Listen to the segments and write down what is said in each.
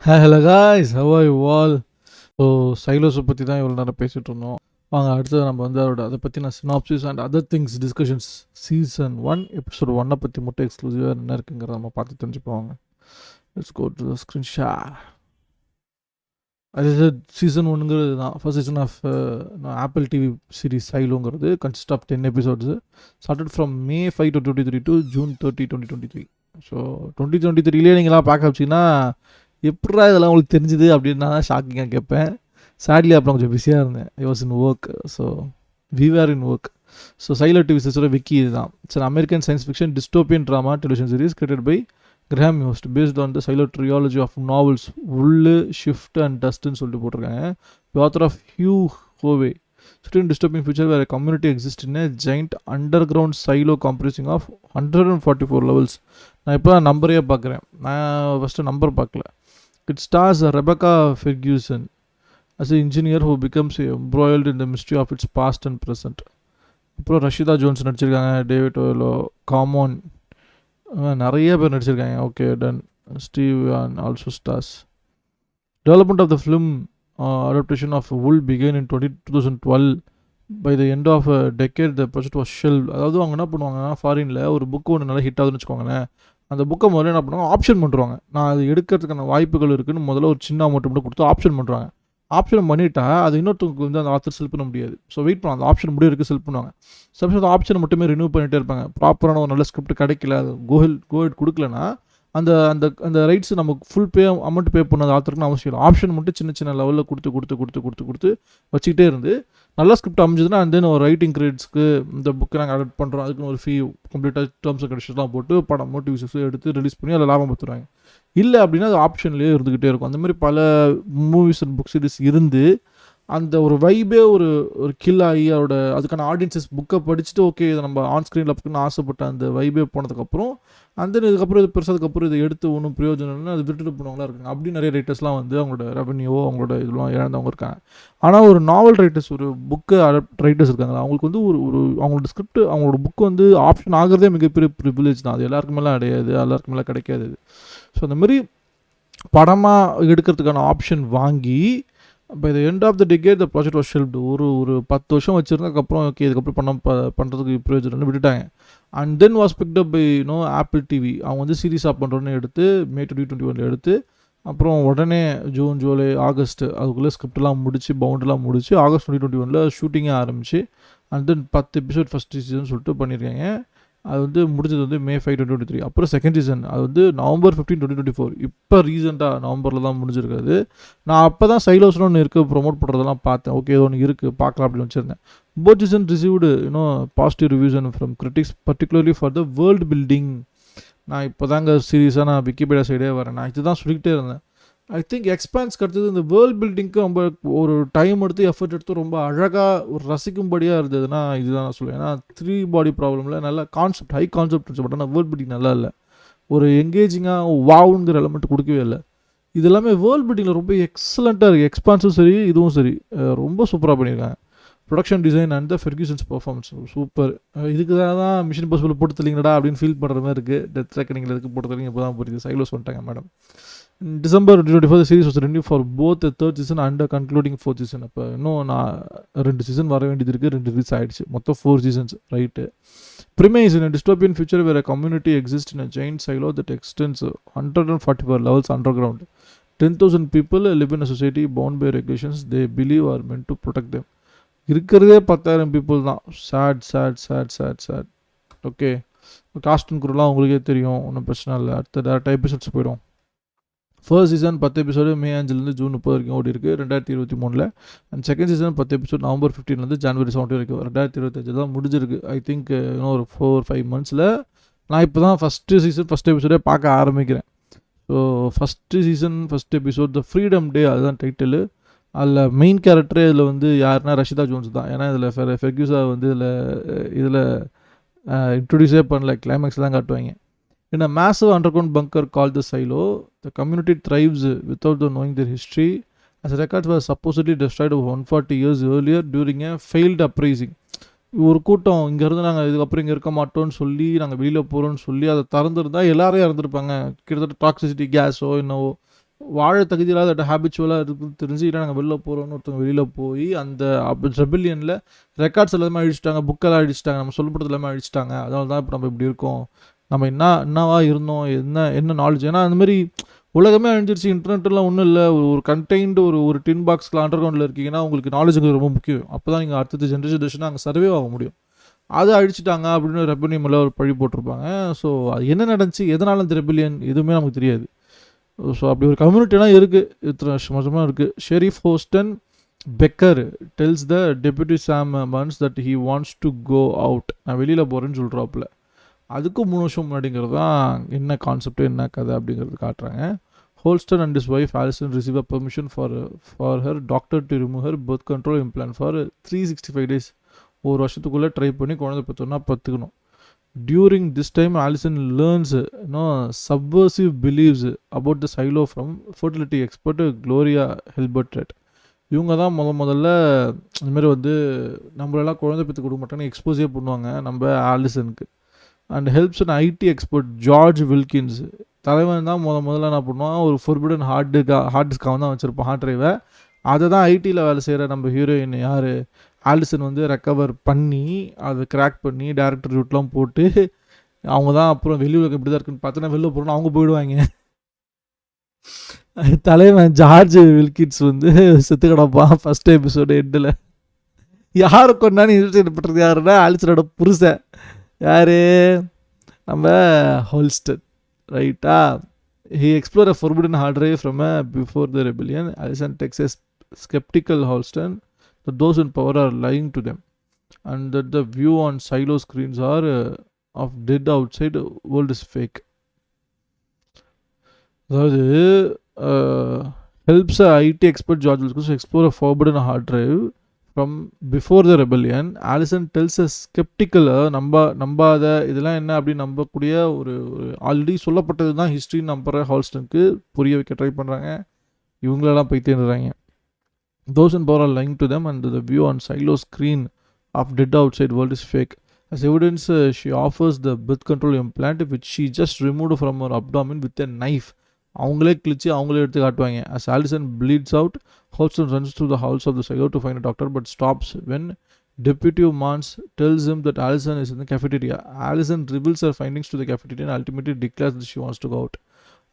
Hello guys, how are you all? So சைலோஸை பற்றி தான் இவ்வளோ நேரம் பேசிகிட்டு இருந்தோம். வாங்க அடுத்தது நம்ம வந்து அதை பற்றின synopsis and other things discussions season 1 episode 1 பற்றி மட்டும் எக்ஸ்க்ளூசிவாக என்ன இருக்குங்கிறத நம்ம பார்த்து தெரிஞ்சுப்போங்க. Let's go to the screen share. அது சீசன் 1ங்கிறது தான் first season of Apple TV series சைலோங்கிறது consist of 10 episodes started from May 5, 2023 to June 30, 2023. So 2023லேயே நீங்களாம் பார்க்க வச்சிங்கன்னா எப்படா இதெல்லாம் உங்களுக்கு தெரிஞ்சுது அப்படின்னு நான் தான் ஷாக்கிங்காக கேட்பேன். சேட்லி அப்புறம் கொஞ்சம் பிஸியாக இருந்தேன். I was in work. So we were in work. So Silo TV சீரிஸோட விக்கி இதுதான். It's American science fiction dystopian drama television series created by Graham Yost based on the Silo trilogy of novels wool shift and டஸ்ட்னு சொல்லிட்டு போட்டிருக்காங்க. Author of Hugh Howey. Certain dystopian future where a community exists in a giant underground silo comprising of 144 levels. நான் இப்போ நம்பரே பார்க்குறேன். நான் first number பார்க்கல. It stars Rebecca Ferguson as an engineer who becomes embroiled in the mystery of its past and present. அப்புறம் Rashida Jones நடிச்சிருக்காங்க, David ஓயலோ, common, நிறைய பேர் நடிச்சிருக்காங்க. Okay done. Steve also stars. Development of the film adaptation of Wool began in 2012. By the end of a decade the project was shelved. அதாவது அவங்க என்ன பண்ணுவாங்கன்னா, ஃபாரினில் ஒரு புக்கு ஒன்று நல்லா ஹிட் ஆகுதுன்னு வச்சுக்கோங்களேன், அந்த புக்கை முதல்ல என்ன பண்ணுவாங்க, ஆப்ஷன் பண்ணுறாங்க. நான் அது எடுக்கிறதுக்கான வாய்ப்புகள் இருக்குதுன்னு முதல்ல ஒரு சின்ன அமௌண்ட் மட்டும் கொடுத்து ஆப்ஷன் பண்ணுறாங்க. ஆப்ஷன் பண்ணிட்டா அது இன்னொருத்தவங்களுக்கு வந்து அந்த ஆத்தர் செல் பண்ண முடியாது. ஸோ வெயிட் பண்ணுவாங்க, அந்த ஆப்ஷன் முடிவு செல் பண்ணுவாங்க. சப்போஸ் அந்த ஆப்ஷனை மட்டுமே ரினியூ பண்ணிகிட்டே இருப்பாங்க. ப்ராப்பரான ஒரு நல்ல ஸ்கிரிப்ட் கிடைக்கல, அது கோஹெட் கொடுக்கலன்னா அந்த அந்த அந்த ரைட்ஸ் நமக்கு ஃபுல் அமௌண்ட் பே பண்ணது ஆத்தருக்குன்னு அவசியம் இல்லை. ஆப்ஷன் மட்டும் சின்ன சின்ன லெவலில் கொடுத்து வச்சுக்கிட்டே இருந்து நல்ல ஸ்கிரிப்ட் அமைஞ்சதுன்னா அண்ட் தென் ஒரு ரைட்டிங் கிரெடிட்ஸ்க்கு இந்த புக்கை நாங்கள் அடாப்ட் பண்ணுறோம், அதுக்குன்னு ஒரு ஃபீ கம்ப்ளீட்டாக டேர்ம்ஸ் அண்ட் கண்டிஷன்ஸ்லாம் போட்டு படம் மோட்டிவ்ஸஸ் எடுத்து ரிலீஸ் பண்ணி அதில் லாபம் பார்த்துருவாங்க. இல்லை அப்படின்னா அது ஆப்ஷன்லேயே இருந்துக்கிட்டே இருக்கும். அந்த மாதிரி பல மூவிஸ் அண்ட் புக் சீரிஸ் இருந்து அந்த ஒரு வைபே ஒரு கில் ஆகி அதோட அதுக்கான ஆடியன்ஸஸ் புக்கை படிச்சுட்டு ஓகே இதை நம்ம ஆன் ஸ்க்ரீனில் பார்க்கணும்னு ஆசைப்பட்ட அந்த வைபே போனதுக்கப்புறம் அந்த இதுக்கப்புறம் இது பெருசாதுக்கப்புறம் இதை எடுத்து ஒன்றும் பிரயோஜனம் இல்லைன்னு அது விட்டுட்டு போனவங்களாம் இருக்காங்க. அப்படி நிறைய ரைட்டர்ஸ்லாம் வந்து அவங்களோட ரெவன்யூவோ அவங்களோட இதெல்லாம் இழந்தவங்க இருக்காங்க. ஆனால் ஒரு நாவல் ரைட்டர்ஸ், ஒரு புக்கு ரைட்டர்ஸ் இருக்காங்களா, அவங்களுக்கு வந்து ஒரு அவங்களோட ஸ்கிரிப்ட் அவங்களோட புக்கு வந்து ஆப்ஷன் ஆகிறதே மிகப்பெரிய ப்ரிவிலேஜ் தான். அது எல்லாருக்குமேலாம் அடையாது, எல்லாருக்குமேலாம் கிடைக்காது. ஸோ அந்த மாதிரி படமாக எடுக்கிறதுக்கான ஆப்ஷன் வாங்கி by the end of the decade the project was shelved. ஒரு 10 வருஷம் வச்சுருந்ததுக்கப்புறம் ஓகே இதுக்கப்புறம் பண்ணுறதுக்கு பிரயோஜனம்னு விட்டுட்டாங்க. And then was picked up by Apple TV. அவங்க வந்து சீரிஸாக பண்ணுறோன்னு எடுத்து May 2021 எடுத்து அப்புறம் உடனே ஜூன், ஜூலை, ஆகஸ்ட் அதுக்குள்ளே ஸ்கிரிப்ட்லாம் முடிச்சு பவுண்டெலாம் முடிச்சு August 2021 ஷூட்டிங்கே ஆரம்பிச்சு and then 10 episode first season சொல்லிட்டு பண்ணியிருக்காங்க. அது வந்து முடிஞ்சது வந்து May 5, 2023. அப்புறம் செகண்ட் சீசன் அது வந்து November 15, 2024. இப்போ ரீசெண்டாக நவம்பரில் தான் முடிஞ்சிருக்காது. நான் அப்போ தான் சைலோஸ்னு ஒன்று இருக்குது ப்ரொமோட் பண்ணுறதெல்லாம் பார்த்தேன். ஓகே இது ஒன்று இருக்குது பார்க்கலாம் அப்படின்னு வச்சுருந்தேன். Both season received positive reviews and from critics particularly for the world building. நான் இப்போ தாங்க சீரியஸாக நான் விக்கிபீடியா சைடே வரேன். நான் இதுதான் சொல்லிக்கிட்டே இருந்தேன். ஐ திங்க் எக்ஸ்பான்ஸ்க்கு அடுத்தது இந்த வேர்ல்டு பில்டிங்க்கு ரொம்ப ஒரு டைம் எடுத்து எஃபர்ட் எடுத்து ரொம்ப அழகாக ஒரு ரசிக்கும்படியாக இருந்ததுன்னா இதுதான் நான் சொல்லுவேன். ஏன்னா 3 பாடி ப்ராப்ளமில் நல்ல கான்செப்ட், ஹை கான்செப்ட் இருந்துச்சு. பட் ஆனால் வேர்ல்டு பில்டிங் நல்லா இல்லை. ஒரு எங்கேஜிங்காக வாவுங்கிற எலமெண்ட் கொடுக்கவே இல்லை. இது எல்லாமே வேர்ல்டு பில்டிங்கில் ரொம்ப எக்ஸலண்ட்டாக இருக்குது. எக்ஸ்பான்ஸும் சரி இதுவும் சரி ரொம்ப சூப்பராக பண்ணியிருக்காங்க. Production design and the Ferguson's performance super. இதுக்கு தான் மிஷன் இம்பாசிபிள் போட்டு தரீங்கடா அப்படின்னு ஃபீல் பண்ணுற மாதிரி இருக்குது. டெத் ரெக்கனிங்கில் எதுக்கு போட்டு தரீங்க இப்போ தான் புரியுது. சைலோஸ் வந்துட்டாங்க madam. December 2024 the series was renewed for both the third season and the concluding fourth season. அப்போ இன்னும் நான் 2 சீசன் வர வேண்டியது இருக்குது, 2 ரிலீஸ் ஆகிடுச்சு, மொத்தம் 4 seasons right. Premise in a dystopian future where a community exists in a giant silo that extends 144 levels underground. 10,000 people live in a society bound by regulations they believe are meant to protect them. இருக்கிறதே 10,000 people தான். Chat. Okay cost and குரூலாம் உங்களுக்கே தெரியும், ஒன்றும் பிரச்சனை இல்லை. அடுத்த டேரக்டாக episodes போயிடும். First season 10 episode May 5 June 30 வரைக்கும் ஓடி இருக்குது 2023. And second season 10 episode November 15 January 17 வரைக்கும் 2025 தான் முடிஞ்சிருக்கு. ஐ திங்க் இன்னும் ஒரு 4-5 monthsல நான் இப்போ தான் ஃபஸ்ட்டு சீசன் ஃபஸ்ட் எபிசோடே பார்க்க ஆரம்பிக்கிறேன். So first season first episode the freedom day அதுதான் டைட்டிலு. அதில் மெயின் கேரக்டரே இதில் வந்து யாருன்னா ரஷிதா ஜோன்ஸ் தான். ஏன்னா இதில் ஃபெர்கியூஸா வந்து இதில் இன்ட்ரடியூஸே பண்ணல, கிளைமேக்ஸ் தான் காட்டுவாங்க. In a massive underground bunker called the Silo, the community thrives without knowing their history, as records were supposedly destroyed 140 years earlier during a failed uprising. ஒரு கூட்டம் இங்கேருந்து நாங்கள் இதுக்கப்புறம் இங்கே இருக்க மாட்டோம்னு சொல்லி நாங்கள் வெளியில் போகிறோன்னு சொல்லி அதை திறந்துருந்தா எல்லாரையும் இறந்துருப்பாங்க. கிட்டத்தட்ட டாக்ஸிசிட்டி கேஸோ என்னவோ வாழ தகுதி இல்லாத ஹேபிச்சுவலாக இருக்குது தெரிஞ்சு இல்லை நாங்கள் வெளில போகிறோன்னு ஒருத்தவங்க வெளியில் போய் அந்த ரெபிலியனில் ரெக்கார்ட்ஸ் எல்லாமே அழிச்சிட்டாங்க, புக்கெல்லாம் அழிச்சிட்டாங்க, நம்ம சொல்லப்படுறது எல்லாமே அழிச்சிட்டாங்க. அதனால தான் இப்போ நம்ம இப்படி இருக்கோம். நம்ம என்னவா இருந்தோம், என்ன நாலேஜ். ஏன்னா அந்தமாரி உலகமே அழிஞ்சிருச்சு, இன்டர்நெட்லாம் ஒன்றும் இல்லை. ஒரு கண்டெய்ன்டு ஒரு டின் பாக்ஸில் அண்டர் கிரவுண்டில் இருக்கீங்கன்னா உங்களுக்கு நாலேஜுக்கு ரொம்ப முக்கியம். அப்போ தான் நீங்கள் அடுத்தது ஜென்ரேஷன் அங்கே சர்வே ஆக முடியும். அதை அழிச்சிட்டாங்க அப்படின்னு ரெபிலியன் மேலே ஒரு பழி போட்டிருப்பாங்க. ஸோ அது என்ன நடந்துச்சு, எதனால அந்த ரெபிலியன் எதுவுமே நமக்கு தெரியாது. ஸோ அப்படி ஒரு கம்யூனிட்டிலாம் இருக்குது, இத்தனை வருஷமாக இருக்குது. Sheriff Holston Becker tells the deputy Sam Marnes that he wants to go out. நான் வெளியில் போகிறேன்னு சொல்கிறாப்புல. அதுக்கும் 3 வருஷம் முன்னாடிங்கிறது தான் என்ன கான்செப்ட், என்ன கதை அப்படிங்கிறது காட்டுறாங்க. Holston and his wife Allison receive a permission for her doctor to remove her birth control implant for 365 days. ஒரு வருஷத்துக்குள்ளே ட்ரை பண்ணி குழந்தை பெற்றோன்னா பத்துக்கணும். During this time, Allison learns subversive beliefs about the silo from fertility expert Gloria Helbertret. இவங்க தான் முதல்ல இந்தமாரி வந்து நம்மளெல்லாம் குழந்தை பெற்று கொடுக்க மாட்டாங்கன்னு எக்ஸ்போஸே பண்ணுவாங்க நம்ம ஆலிசனுக்கு. And helps and IT expert George Wilkins. தலைவன் தான் முதல்ல என்ன பண்ணுவான், ஒரு ஃபோர்பிடன் ஹார்ட் டிஸ்காக தான் வச்சுருப்பான், ஹார்ட் ட்ரைவை. அதை தான் ஐடியில் வேலை செய்கிற நம்ம ஹீரோயின் யார் ஆலிசன் வந்து ரெக்கவர் பண்ணி அதை கிராக் பண்ணி டேரக்டர் ரூட்லாம் போட்டு அவங்க தான் அப்புறம் வெளி உலகம் இப்படி தான் இருக்குன்னு பார்த்தோன்னா வெளில போகிறோன்னு அவங்க போயிடுவாங்க. தலைவன் ஜார்ஜ் வில்கின்ஸ் வந்து செத்து கிடப்பான் ஃபஸ்ட் எபிசோடு எண்டில். யாரை கொண்டான்னு இன்வெஸ்டிகேட் பண்ணுறது யாருன்னா ஆலிசனோட புருஷன் யார், நம்ம ஹோல்ஸ்டன், ரைட்டா. He explore a forbidden hard drive from a before the rebellion. Allison decks a skeptical Holston that those in power are lying to them and that the view on silo screens are of dead outside world is fake. அதாவது helps a IT expert George Lucas to explore a forbidden hard drive from before the rebellion. Allison tells a skeptical நம்பாத இதெல்லாம் என்ன அப்படி நம்பக்கூடிய ஒரு already சொல்லப்பட்டது தான் history நம்புற ஹால்ஸ்டனுக்கு புரிய வைக்க ட்ரை பண்ணுறாங்க. இவங்களெல்லாம் போய் தேடுறாங்க. Those in power are lying to them and the view on silo screen of dead outside world is fake. As evidence, she offers the birth control implant which she just removed from her abdomen with a knife. அவங்களே கிழிச்சு அவங்களே எடுத்து காட்டுவாங்க. As Allison bleeds out, Holston runs through the halls of the silo to find a doctor but stops when Deputy Mans tells him that Allison is in the cafeteria. Allison reveals her findings to the cafeteria and ultimately declares that she wants to go out.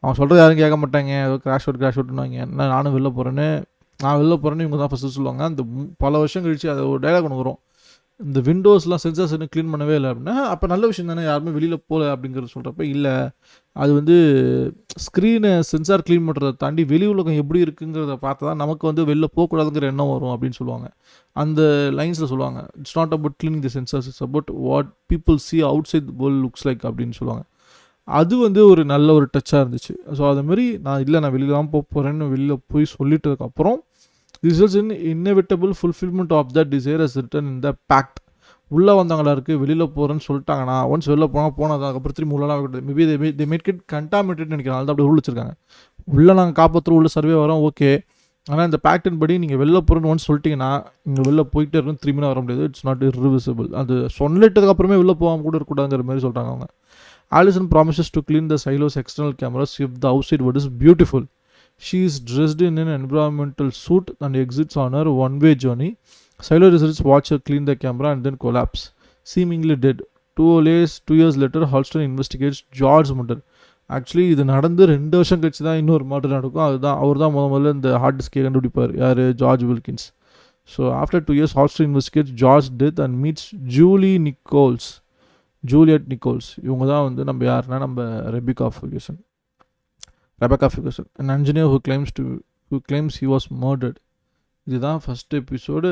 அவங்க சொல்கிறது யாரும் கேட்க மாட்டாங்க, ஏதோ crash அவுட்னுவாங்க. என்ன நானும் வெளில போகிறேன்னு இவங்க தான் ஃபஸ்ட்டு சொல்லுவாங்க. அந்த பல வருஷம் கழிச்சு அது ஒரு டைலாக் ஒன்று வரும், இந்த விண்டோஸ்லாம் சென்சார்ஸ் இன்னும் க்ளீன் பண்ணவே இல்லை அப்படின்னா அப்போ நல்ல விஷயம் தானே, யாருமே வெளியில் போகல அப்படிங்கிறது சொல்கிறப்ப இல்லை, அது வந்து ஸ்க்ரீனை சென்சார் க்ளீன் பண்ணுறதை தாண்டி வெளி உலகம் எப்படி இருக்குங்கிறத பார்த்தா தான் நமக்கு வந்து வெளில போகக்கூடாதுங்கிற எண்ணம் வரும் அப்படின்னு சொல்லுவாங்க. அந்த லைன்ஸில் சொல்லுவாங்க, it's not about cleaning the sensors, it's about what people see outside world looks like அப்படின்னு சொல்லுவாங்க. அது வந்து ஒரு நல்ல ஒரு டச்சாக இருந்துச்சு. ஸோ அதுமாரி நான் வெளியில் தான் போகிறேன்னு வெளியில் போய் சொல்லிட்டதுக்கப்புறம் results in inevitable fulfilment of the desire as written in the pact. உள்ளே வந்தவங்களா இருக்குது, வெளியில் போகிறேன்னு சொல்லிட்டாங்கன்னா ஒன்ஸ் வெளில போனால் அதுக்கப்புறம் திரும்பி உள்ளலாம் இருக்கட்டும். Maybe they made it contaminated நினைக்கிறேன், அது அப்படி ரூல் வச்சுருக்காங்க. உள்ளே நாங்கள் காப்பாற்றுறோம், உள்ள சர்வே வரோம், ஓகே. ஆனால் இந்த பேக்டின் படி நீங்கள் வெளில போகிறேன்னு ஒன்ஸ் சொல்லிட்டீங்கன்னா நீங்கள் வெளில போயிட்டே இருக்கணும், திரும்பினா வர முடியாது. It's not irreversible. அது சொல்லிட்டதுக்கப்புறமே வெளில போகாமல் கூட இருக்கக்கூடாதுங்கிற மாதிரி சொல்கிறாங்க அவங்க. Allison promises to clean the silo's external cameras if the outside world is beautiful. She is dressed in an environmental suit and exits on her one-way journey. Silo researchers watch her clean the camera and then collapse, seemingly dead. 2 years later, Holston investigates George murder. Actually இது நடந்து 2 வருஷம் கழிச்சு தான் இன்னொரு murder நடக்கும். அவர் தான் முதல்ல இந்த ஹார்ட் டிஸ்கை கண்டுபிடிப்பார், யார், George Wilkins. So after 2 years, Holston investigates George's death and meets Juliette Nichols. இவங்க தான் வந்து நம்ம யாருன்னா நம்ம Rebecca Ferguson, an engineer who claims he was murdered. இதுதான் ஃபஸ்ட் எபிசோடு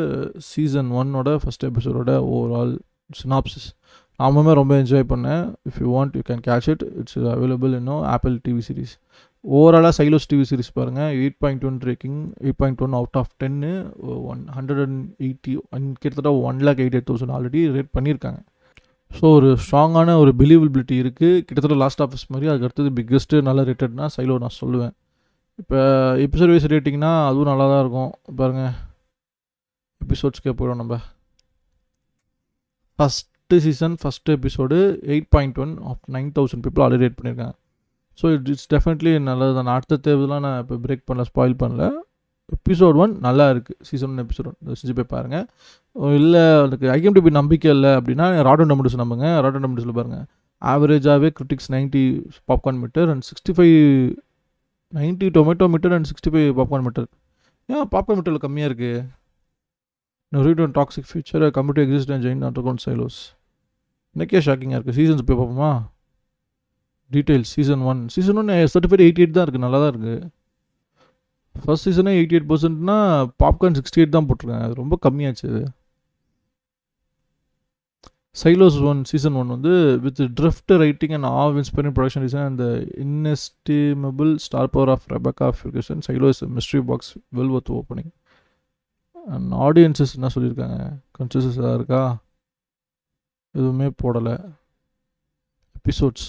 சீசன் 1 ஃபஸ்ட் எபிசோடோட ஓவரால் சினாப்சிஸ். நாமமே ரொம்ப என்ஜாய் பண்ணேன். If you want you can catch it. It's available இன்னும் ஆப்பிள் டிவி சீரிஸ். ஓவராலாக சைலோஸ் டிவி சீரிஸ் பாருங்கள். 8.1 racking, 8.1 out of 10, 180 கிட்டத்தட்ட 1,88,000 already rate பண்ணியிருக்காங்க. ஸோ ஒரு ஸ்ட்ராங்கான ஒரு பிலீவபிலிட்டி இருக்குது. கிட்டத்தட்ட லாஸ்ட் ஆஃபீஸ் மாதிரி. அதுக்கு அடுத்தது பிக்கெஸ்ட்டு நல்ல ரேட்டட்னா சைலோ நான் சொல்லுவேன். இப்போ எபிசோட் வைஸ் ரேட்டிங்னா அதுவும் நல்லா தான் இருக்கும். பாருங்கள், எபிசோட்ஸ்க்கே போயிடும் நம்ம. First season first episode 8.1 of 9,000 people already rate பண்ணியிருக்காங்க. ஸோ இட்ஸ் டெஃபினெட்லி நல்லது தான். நான் அடுத்த தேவைலாம் நான் இப்போ பிரேக் பண்ணல, ஸ்பாயில் பண்ணல. எபிசோட் 1 நல்லா இருக்குது. சீசன் 1 எபிசோட் 1 செஞ்சு போய் பாருங்கள். இல்லை எனக்கு IMDb நம்பிக்கை இல்லை அப்படின்னா ராட்டன் டொமேட்டோஸ் நம்புங்க. ராட்டன் டொமேட்டோஸில் பாருங்கள், ஆவரேஜாகவே critics 90 popcorn meter and 65 90 tomato meter and 65 popcorn meter. ஏன் பாப்கார்ன் மீட்டரில் கம்மியாக இருக்குது? நொரிட் and toxic future community exist and join underground silos. எனக்கே ஷாக்கிங்காக இருக்குது. சீசன்ஸ் போய் பார்ப்போமா? டீட்டெயில்ஸ் சீசன் 1 சர்டிஃபைட் 88 தான் இருக்குது. நல்லா தான் இருக்குது. ஃபர்ஸ்ட் சீசனே 88%னா பாப்கார்ன் 68 தான் போட்டிருக்காங்க. அது ரொம்ப கம்மியாச்சு. அது சைலோஸ் 1 சீசன் 1 வந்து with drift writing and awe inspiring production design and inestimable star power of Rebecca Ferguson, Silo's mystery box well worth opening. And audiences என்ன சொல்லியிருக்காங்க? கன்சென்சஸ் ஏதாவது இருக்கா? எதுவுமே போடலை. எபிசோட்ஸ்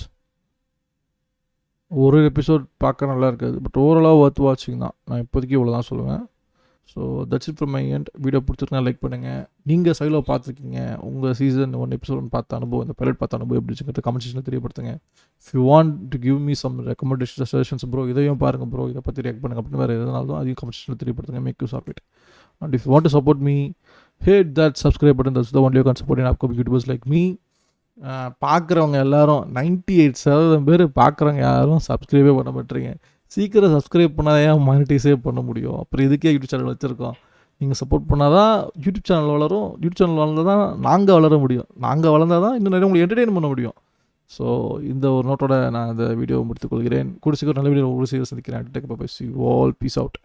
ஒரு எபிசோட் பார்க்க நல்லா இருக்காது, பட் ஓவராலாக ஒர்த் வாட்சிங் தான். நான் இப்போதைக்கு இவ்வளோ தான் சொல்லுவேன். So that's it from my end. Video பிடிச்சிருக்கா லைக் பண்ணுங்கள். நீங்கள் சைலோ பார்த்துருக்கீங்க, உங்கள் சீசன் 1 எபிசோட் பார்த்த அனுபவம், இந்த பைலட் பார்த்த அனுபவம் எப்படி வச்சுக்கிறது கமெண்ட் செக்ஷனில் தெரியப்படுத்துங்க. If you want to give me some recommendation suggestions bro, இதையும் பாருங்கள் ப்ரோ, இதை பற்றி ரியாக்ட் பண்ணுங்க அப்படின்னு வேறு எதுனாலும் அதையும் கமெண்ட் செக்ஷனில் தெரியப்படுத்துங்க. Make use of it. And if you want to support me, hit that subscribe button. That's the only you can support in upcoming YouTubers like me. பார்க்குறவங்க எல்லாரும் 98% பேர் பார்க்குறவங்க யாரும் சப்ஸ்கிரைபே பண்ண மாட்டேறீங்க. சீக்கிரம் சப்ஸ்கிரைப் பண்ணால் ஏன் மானிட்டைஸே பண்ண முடியும்? அப்புறம் இதுக்கே யூடியூப் சேனல் வச்சுருக்கோம். நீங்கள் சப்போர்ட் பண்ணால் தான் யூடியூப் சேனல் வளரும். யூடியூப் சேனல் வளர்ந்தால் தான் நாங்கள் வளர முடியும். நாங்கள் வளர்ந்தால் தான் இன்னும் நிறைய உங்களுக்கு என்டர்டெயின் பண்ண முடியும். ஸோ இந்த ஒரு நோட்டோட நான் இந்த வீடியோ முடித்துக்கொள்கிறேன். கூட சீக்கிரம் நல்ல வீடியோ ஒரு சீக்கிரம் சந்திக்கிறேன். Take bye, see you all, peace out.